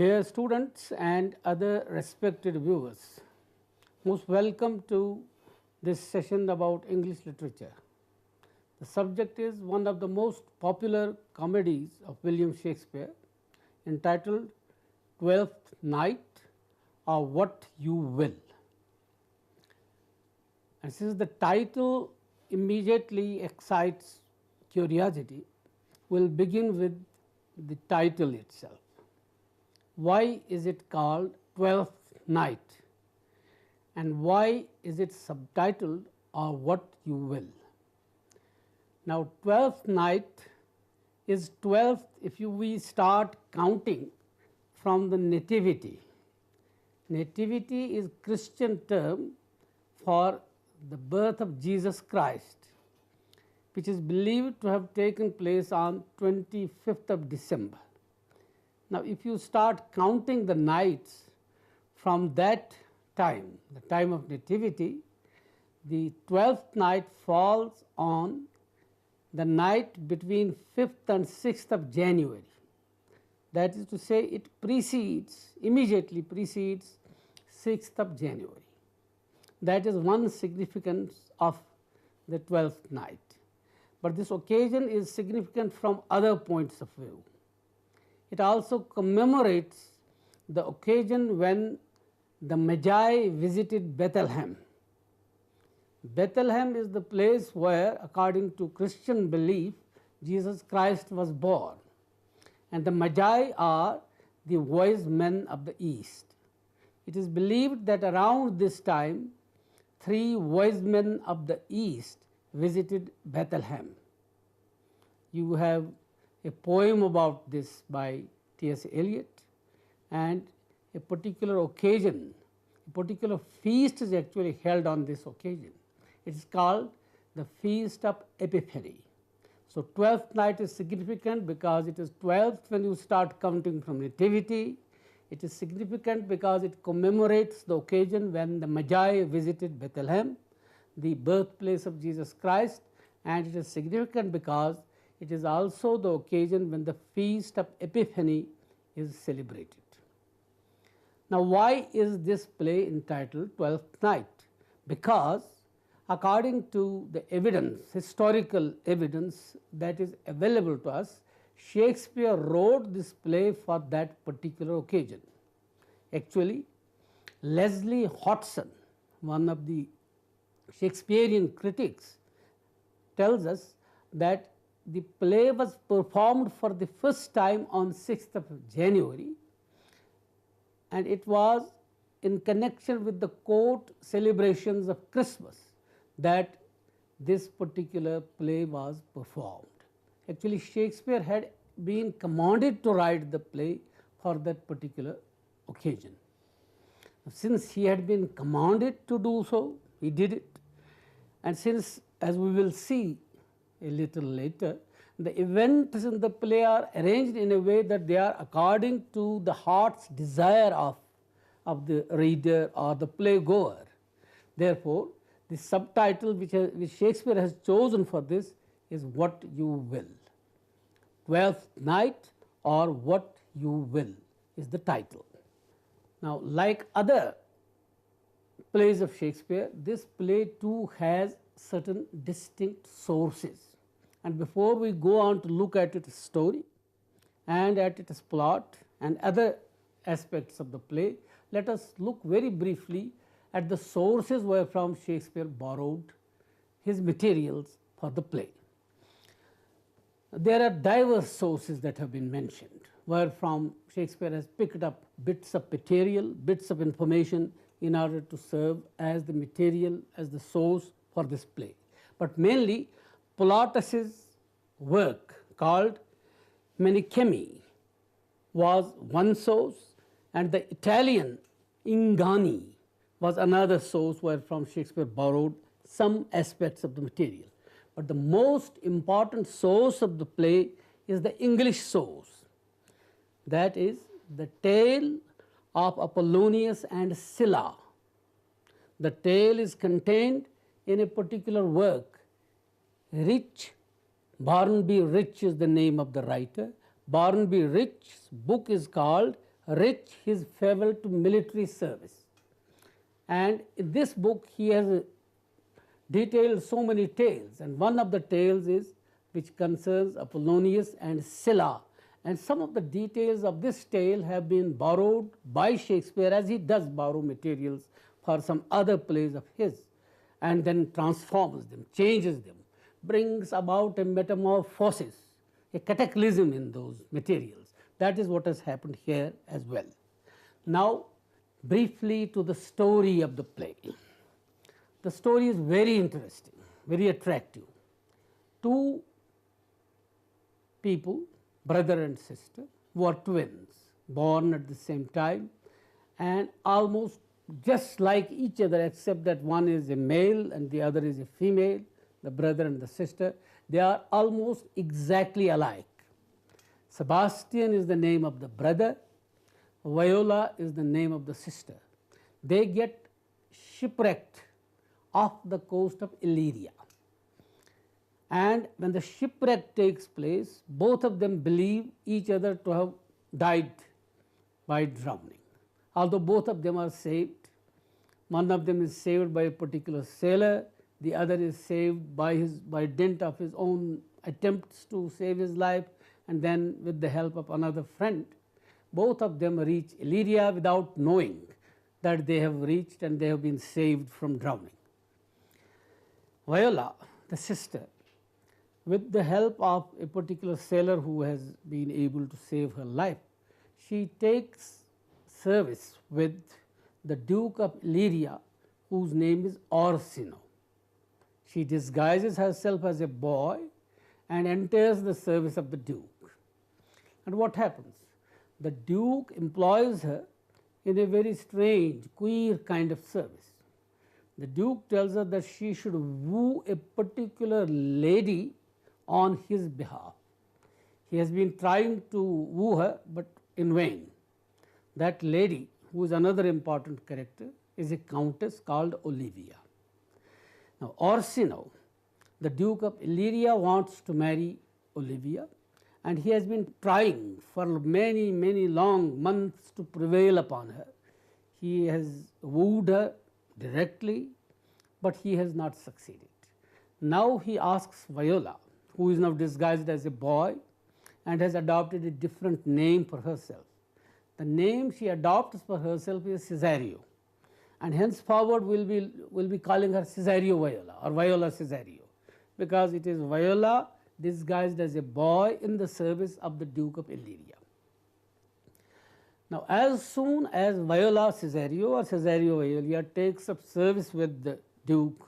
Dear students and other respected viewers, most welcome to this session about English literature. The subject is one of the most popular comedies of William Shakespeare, entitled Twelfth Night or What You Will. And since the title immediately excites curiosity, we will begin with the title itself. Why is it called Twelfth Night, and why is it subtitled or What You Will? Now, Twelfth Night is 12th if we start counting from the nativity. Nativity is Christian term for the birth of Jesus Christ, which is believed to have taken place on 25th of December. Now, if you start counting the nights from that time, the time of nativity, the 12th night falls on the night between 5th and 6th of January. That is to say, it immediately precedes 6th of January. That is one significance of the 12th night. But this occasion is significant from other points of view. It also commemorates the occasion when the Magi visited Bethlehem. Bethlehem is the place where, according to Christian belief, Jesus Christ was born, and the Magi are the wise men of the East. It is believed that around this time, 3 wise men of the East visited Bethlehem. You have a poem about this by T.S. Eliot, and a particular occasion, a particular feast is actually held on this occasion. It is called the Feast of Epiphany. So, 12th night is significant because it is 12th when you start counting from nativity. It is significant because it commemorates the occasion when the Magi visited Bethlehem, the birthplace of Jesus Christ, and it is significant because it is also the occasion when the Feast of Epiphany is celebrated. Now, why is this play entitled Twelfth Night? Because according to the evidence, historical evidence that is available to us, Shakespeare wrote this play for that particular occasion. Actually, Leslie Hodgson, one of the Shakespearean critics, tells us that the play was performed for the first time on 6th of January, and it was in connection with the court celebrations of Christmas that this particular play was performed. Actually, Shakespeare had been commanded to write the play for that particular occasion. Since he had been commanded to do so, he did it, and since, as we will see a little later, the events in the play are arranged in a way that they are according to the heart's desire of the reader or the playgoer. Therefore, the subtitle which Shakespeare has chosen for this is What You Will. Twelfth Night or What You Will is the title. Now, like other plays of Shakespeare, this play too has certain distinct sources. And before we go on to look at its story and at its plot and other aspects of the play, let us look very briefly at the sources where from Shakespeare borrowed his materials for the play. There are diverse sources that have been mentioned, where from Shakespeare has picked up bits of material, bits of information in order to serve as the material, as the source for this play. But mainly Plautus's work called Menaechmi was one source, and the Italian Ingani was another source where from Shakespeare borrowed some aspects of the material. But the most important source of the play is the English source, that is the tale of Apollonius and Scylla. The tale is contained in a particular work. Barnaby Rich is the name of the writer. Barnaby Rich's book is called Rich, his farewell to military service. And in this book he has detailed so many tales, and one of the tales is which concerns Apollonius and Scylla, and some of the details of this tale have been borrowed by Shakespeare, as he does borrow materials for some other plays of his, and then transforms them, changes them, brings about a metamorphosis, a cataclysm in those materials. That is what has happened here as well. Now, briefly to the story of the play. The story is very interesting, very attractive. Two people, brother and sister, who are twins, born at the same time and almost just like each other, except that one is a male and the other is a female, the brother and the sister. They are almost exactly alike. Sebastian is the name of the brother, Viola is the name of the sister. They get shipwrecked off the coast of Illyria. And when the shipwreck takes place, both of them believe each other to have died by drowning. Although both of them are saved, one of them is saved by a particular sailor, the other is saved by dint of his own attempts to save his life, and then with the help of another friend, both of them reach Illyria without knowing that they have reached and they have been saved from drowning. Viola, the sister, with the help of a particular sailor who has been able to save her life, she takes service with the Duke of Illyria, whose name is Orsino. She disguises herself as a boy and enters the service of the Duke. And what happens? The Duke employs her in a very strange, queer kind of service. The Duke tells her that she should woo a particular lady on his behalf. He has been trying to woo her, but in vain. That lady, who is another important character, is a countess called Olivia. Now, Orsino, the Duke of Illyria, wants to marry Olivia, and he has been trying for many, many long months to prevail upon her. He has wooed her directly, but he has not succeeded. Now he asks Viola, who is now disguised as a boy and has adopted a different name for herself. The name she adopts for herself is Cesario, and henceforward we'll be calling her Cesario Viola or Viola Cesario, because it is Viola disguised as a boy in the service of the Duke of Illyria. Now, as soon as Viola Cesario or Cesario Viola takes up service with the Duke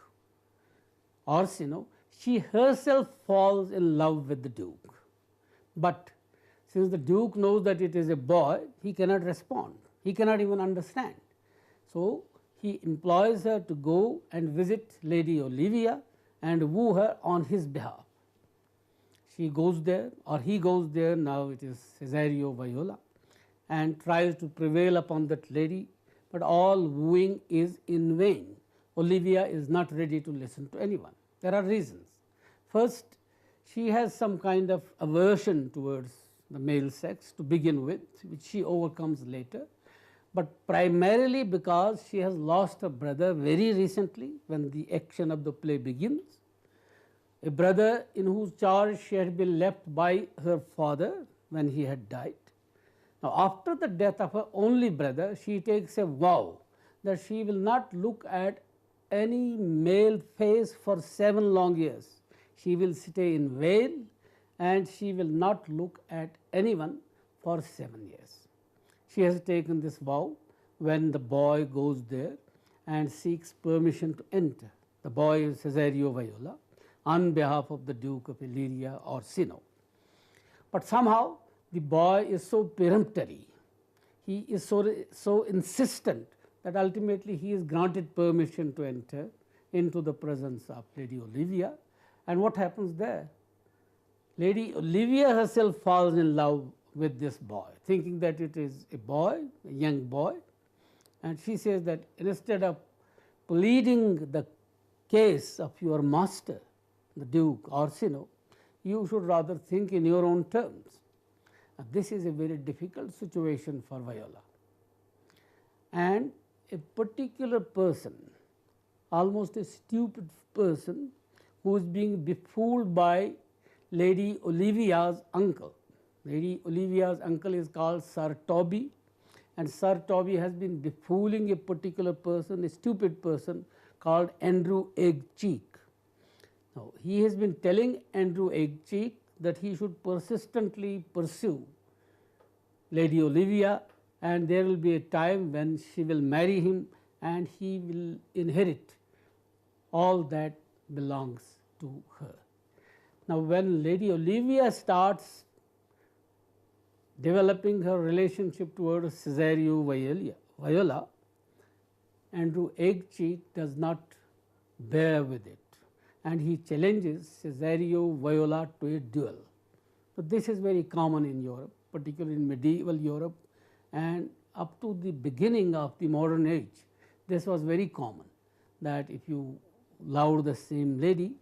Orsino, she herself falls in love with the Duke. But since the Duke knows that it is a boy, he cannot respond, he cannot even understand. So, he employs her to go and visit Lady Olivia and woo her on his behalf. She goes there, or he goes there, now it is Cesario Viola, and tries to prevail upon that lady, but all wooing is in vain. Olivia is not ready to listen to anyone. There are reasons. First, she has some kind of aversion towards the male sex to begin with, which she overcomes later, but primarily because she has lost her brother very recently when the action of the play begins, a brother in whose charge she had been left by her father when he had died. Now, after the death of her only brother, she takes a vow that she will not look at any male face for 7 long years. She will stay in veil and she will not look at anyone for 7 years. She has taken this vow when the boy goes there and seeks permission to enter. The boy is Cesario Viola on behalf of the Duke of Illyria Orsino. But somehow the boy is so peremptory, he is so insistent that ultimately he is granted permission to enter into the presence of Lady Olivia. And what happens there? Lady Olivia herself falls in love with this boy, thinking that it is a boy, a young boy, and she says that instead of pleading the case of your master, the Duke Orsino, you should rather think in your own terms. This is a very difficult situation for Viola, and a particular person, almost a stupid person, who is being befooled by Lady Olivia's uncle. Lady Olivia's uncle is called Sir Toby, and Sir Toby has been befooling a particular person, a stupid person called Andrew Eggcheek. Now, he has been telling Andrew Eggcheek that he should persistently pursue Lady Olivia, and there will be a time when she will marry him and he will inherit all that belongs to her. Now, when Lady Olivia starts developing her relationship towards Cesario Viola, Andrew Eggcheek does not bear with it, and he challenges Cesario Viola to a duel. So, this is very common in Europe, particularly in medieval Europe, and up to the beginning of the modern age, this was very common, that if you loved the same lady,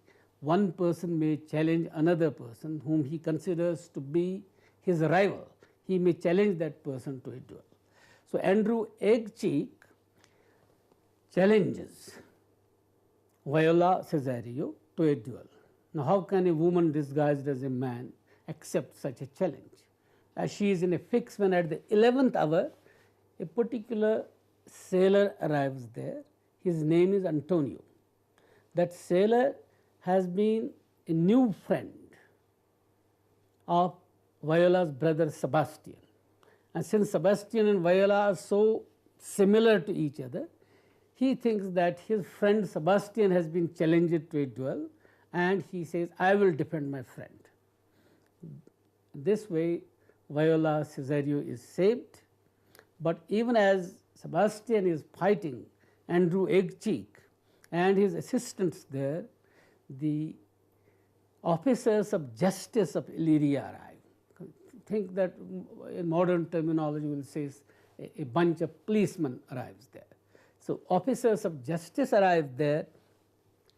one person may challenge another person whom he considers to be his rival. He may challenge that person to a duel. So, Andrew Eggcheek challenges Viola Cesario to a duel. Now, how can a woman disguised as a man accept such a challenge? As she is in a fix, when at the 11th hour a particular sailor arrives there. His name is Antonio. That sailor has been a new friend of Viola's brother Sebastian, and since Sebastian and Viola are so similar to each other, he thinks that his friend Sebastian has been challenged to a duel, and he says, I will defend my friend. This way Viola Cesario is saved, but even as Sebastian is fighting Andrew Eggcheek and his assistants there, the officers of justice of Illyria arrive. Think that in modern terminology we will say a bunch of policemen arrives there. So, officers of justice arrive there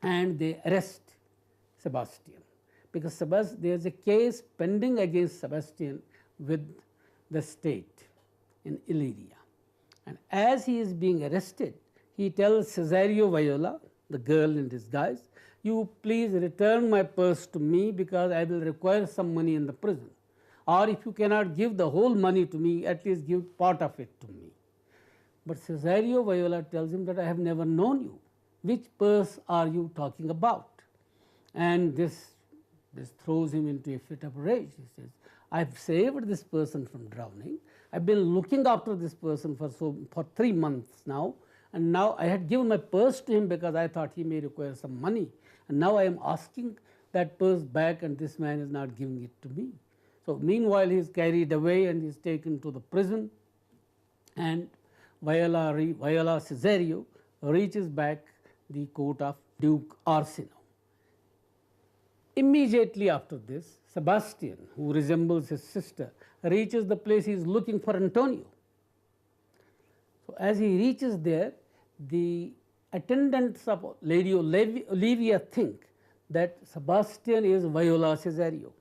and they arrest Sebastian, because there is a case pending against Sebastian with the state in Illyria. And as he is being arrested, he tells Cesario Viola, the girl in disguise, you please return my purse to me, because I will require some money in the prison, or if you cannot give the whole money to me, at least give part of it to me. But Cesario Viola tells him that I have never known you. Which purse are you talking about? And this throws him into a fit of rage. He says, I have saved this person from drowning. I have been looking after this person for 3 months now, and now I had given my purse to him because I thought he may require some money, and now I am asking that purse back, and this man is not giving it to me. So, meanwhile, he is carried away and he is taken to the prison, and Viola Cesario reaches back the court of Duke Orsino. Immediately after this, Sebastian, who resembles his sister, reaches the place he is looking for Antonio. So, as he reaches there, the attendants of Lady Olivia think that Sebastian is Viola Cesario.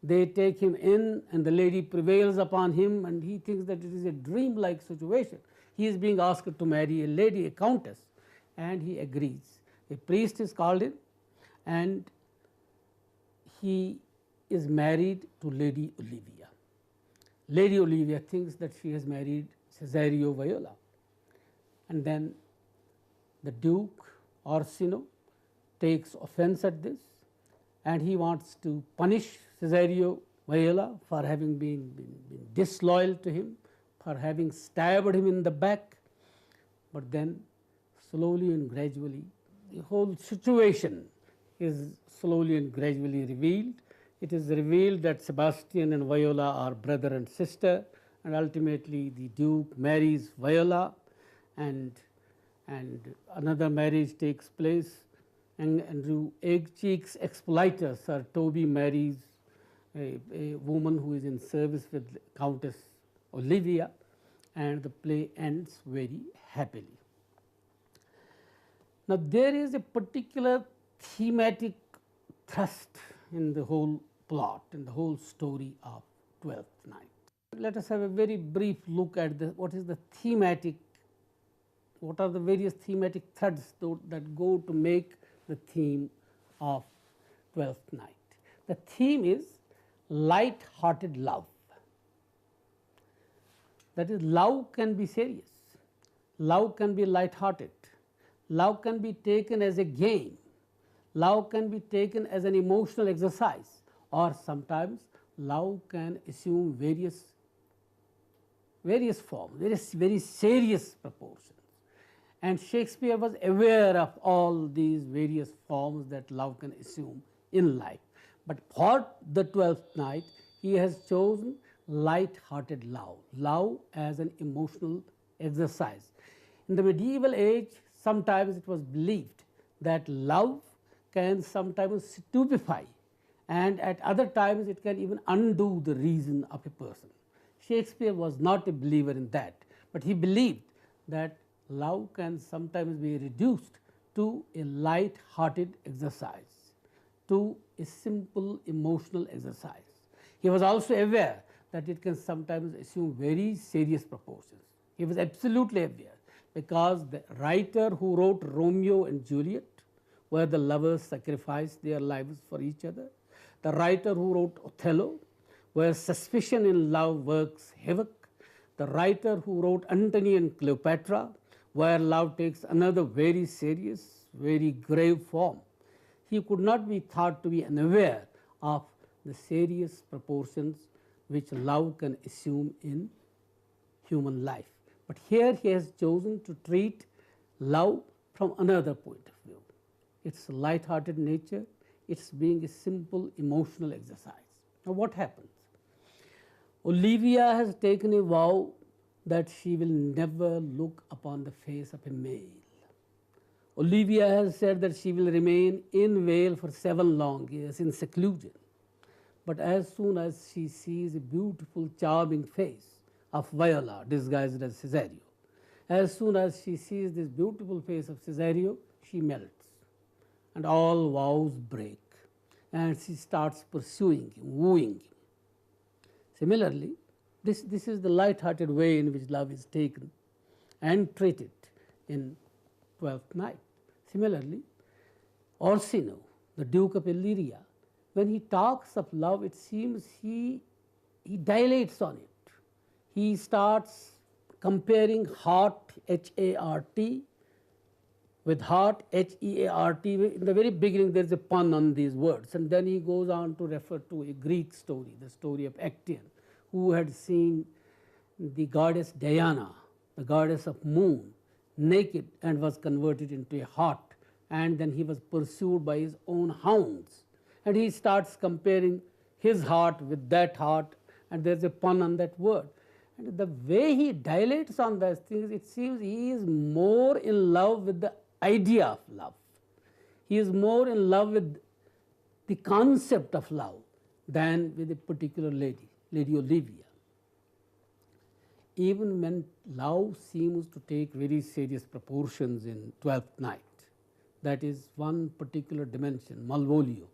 They take him in, and the lady prevails upon him, and he thinks that it is a dream-like situation. He is being asked to marry a lady, a countess, and he agrees. A priest is called in, and he is married to Lady Olivia. Lady Olivia thinks that she has married Cesario Viola, and then the Duke Orsino takes offense at this, and he wants to punish Cesario Viola for having been disloyal to him, for having stabbed him in the back. But then slowly and gradually the whole situation is slowly and gradually revealed. It is revealed that Sebastian and Viola are brother and sister, and ultimately the Duke marries Viola, and another marriage takes place, and Andrew Eggcheek's exploiter Sir Toby marries a woman who is in service with Countess Olivia, and the play ends very happily. Now, there is a particular thematic thrust in the whole plot, in the whole story of Twelfth Night. Let us have a very brief look at what is the thematic, what are the various thematic threads that go to make the theme of Twelfth Night. The theme is light-hearted love. That is, love can be serious, love can be light-hearted, love can be taken as a game, love can be taken as an emotional exercise, or sometimes love can assume various forms, very serious proportions. And Shakespeare was aware of all these various forms that love can assume in life. But for the Twelfth Night, he has chosen light-hearted love, love as an emotional exercise. In the medieval age, sometimes it was believed that love can sometimes stupefy, and at other times it can even undo the reason of a person. Shakespeare was not a believer in that, but he believed that love can sometimes be reduced to a light-hearted exercise, to a simple emotional exercise. He was also aware that it can sometimes assume very serious proportions. He was absolutely aware, because the writer who wrote Romeo and Juliet, where the lovers sacrificed their lives for each other, the writer who wrote Othello, where suspicion in love works havoc, the writer who wrote Antony and Cleopatra, where love takes another very serious, very grave form. He could not be thought to be unaware of the serious proportions which love can assume in human life. But here he has chosen to treat love from another point of view. Its light-hearted nature, its being a simple emotional exercise. Now what happens? Olivia has taken a vow that she will never look upon the face of a male. Olivia has said that she will remain in Wales for 7 long years in seclusion. But as soon as she sees a beautiful, charming face of Viola disguised as Cesario, as soon as she sees this beautiful face of Cesario, she melts, and all vows break, and she starts pursuing him, wooing him. Similarly, this is the light-hearted way in which love is taken and treated in Twelfth Night. Similarly, Orsino, the Duke of Illyria, when he talks of love, it seems he dilates on it. He starts comparing heart, H-A-R-T, with heart, H-E-A-R-T. In the very beginning, there is a pun on these words, and then he goes on to refer to a Greek story, the story of Actaeon, who had seen the goddess Diana, the goddess of moon, naked and was converted into a hart, and then he was pursued by his own hounds. And he starts comparing his heart with that heart, and there is a pun on that word. And the way he dilates on those things, it seems he is more in love with the idea of love. He is more in love with the concept of love than with a particular lady, Lady Olivia. Even when love seems to take very serious proportions in Twelfth Night, that is one particular dimension, Malvolio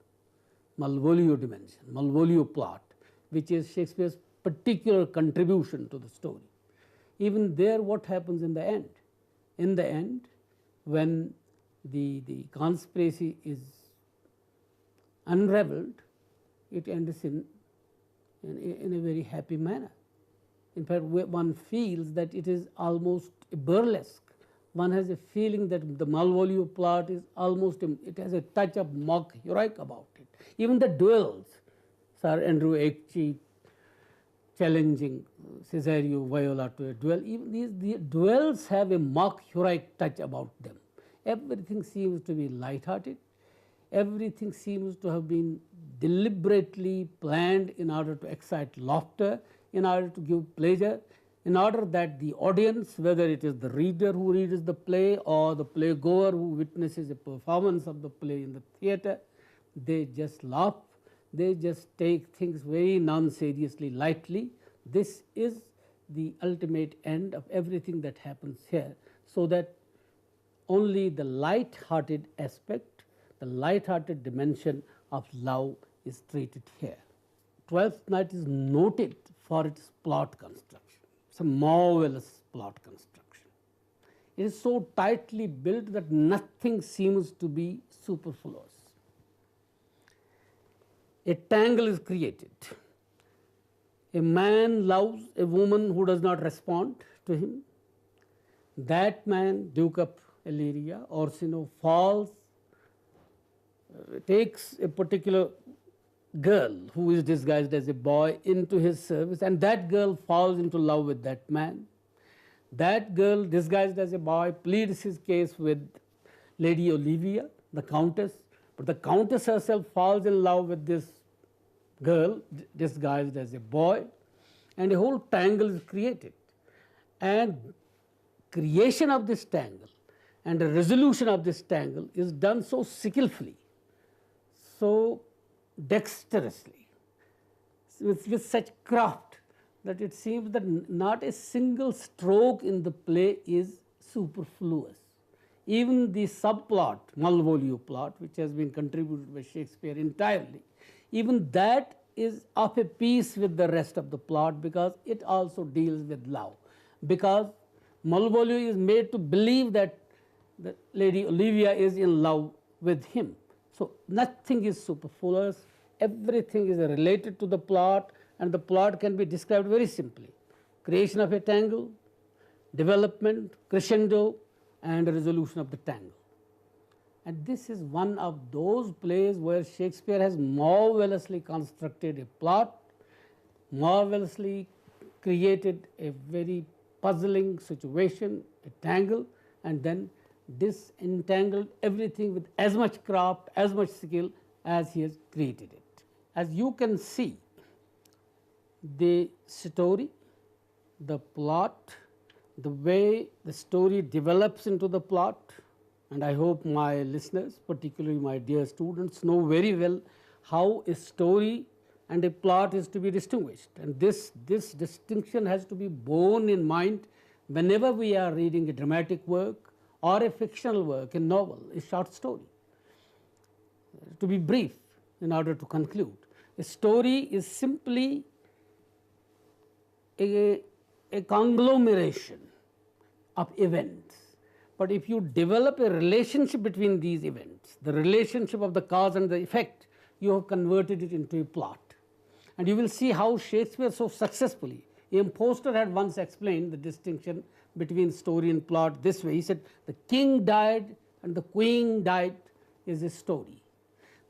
dimension, Malvolio plot, which is Shakespeare's particular contribution to the story. Even there, what happens in the end? In the end, when the conspiracy is unraveled, it ends in a very happy manner. In fact, one feels that it is almost a burlesque. One has a feeling that the Malvolio plot is almost, it has a touch of mock heroic about it. Even the duels, Sir Andrew Aitchie challenging Cesario Viola to a duel, even these duels have a mock heroic touch about them. Everything seems to be light-hearted. Everything seems to have been deliberately planned in order to excite laughter, in order to give pleasure, in order that the audience, whether it is the reader who reads the play or the playgoer who witnesses a performance of the play in the theatre, they just laugh, they just take things very non-seriously, lightly. This is the ultimate end of everything that happens here, so that only the light-hearted aspect, the light-hearted dimension of love is treated here. Twelfth Night is noted for its plot construction. It's a marvelous plot construction. It is so tightly built that nothing seems to be superfluous. A tangle is created. A man loves a woman who does not respond to him. That man, Duke of Illyria, Orsino, falls, takes a particular girl who is disguised as a boy into his service, and that girl falls into love with that man. That girl, disguised as a boy, pleads his case with Lady Olivia, the countess, but the countess herself falls in love with this girl disguised as a boy, and a whole tangle is created. And creation of this tangle and the resolution of this tangle is done so skillfully, so dexterously, with such craft, that it seems that not a single stroke in the play is superfluous. Even the subplot, Malvolio plot, which has been contributed by Shakespeare entirely, even that is of a piece with the rest of the plot, because it also deals with love. Because Malvolio is made to believe that the Lady Olivia is in love with him. So nothing is superfluous, everything is related to the plot, and the plot can be described very simply. Creation of a tangle, development, crescendo, and resolution of the tangle. And this is one of those plays where Shakespeare has marvelously constructed a plot, marvelously created a very puzzling situation, a tangle, and then disentangled everything with as much craft, as much skill as he has created it. As you can see, the story, the plot, the way the story develops into the plot, and I hope my listeners, particularly my dear students, know very well how a story and a plot is to be distinguished. And this distinction has to be borne in mind whenever we are reading a dramatic work or a fictional work, a novel, a short story. To be brief, in order to conclude, a story is simply a conglomeration of events. But if you develop a relationship between these events, the relationship of the cause and the effect, you have converted it into a plot. And you will see how Shakespeare so successfully, M. Forster had once explained the distinction between story and plot this way. He said, the king died and the queen died is a story.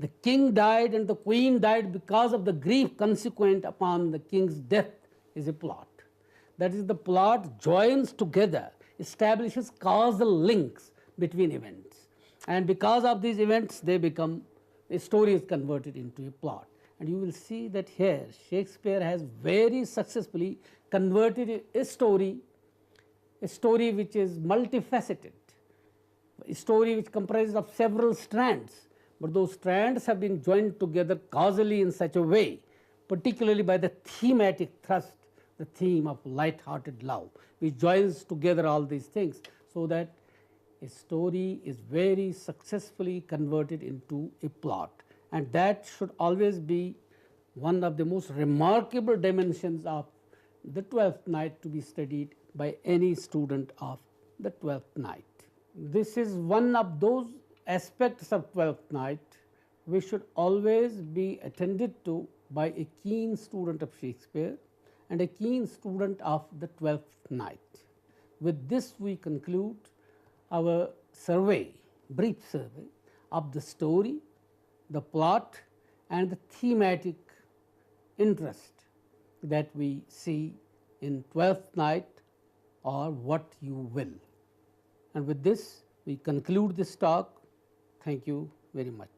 The king died and the queen died because of the grief consequent upon the king's death is a plot. That is, the plot joins together, establishes causal links between events. And because of these events, they become, a story is converted into a plot. And you will see that here Shakespeare has very successfully converted a story which is multifaceted, a story which comprises of several strands, but those strands have been joined together causally in such a way, particularly by the thematic thrust, the theme of light-hearted love, which joins together all these things, so that a story is very successfully converted into a plot. And that should always be one of the most remarkable dimensions of the Twelfth Night to be studied by any student of the Twelfth Night. This is one of those aspects of Twelfth Night which should always be attended to by a keen student of Shakespeare and a keen student of the Twelfth Night. With this we conclude our survey, brief survey of the story, the plot, and the thematic interest that we see in Twelfth Night, or What You Will. And with this we conclude this talk. Thank you very much.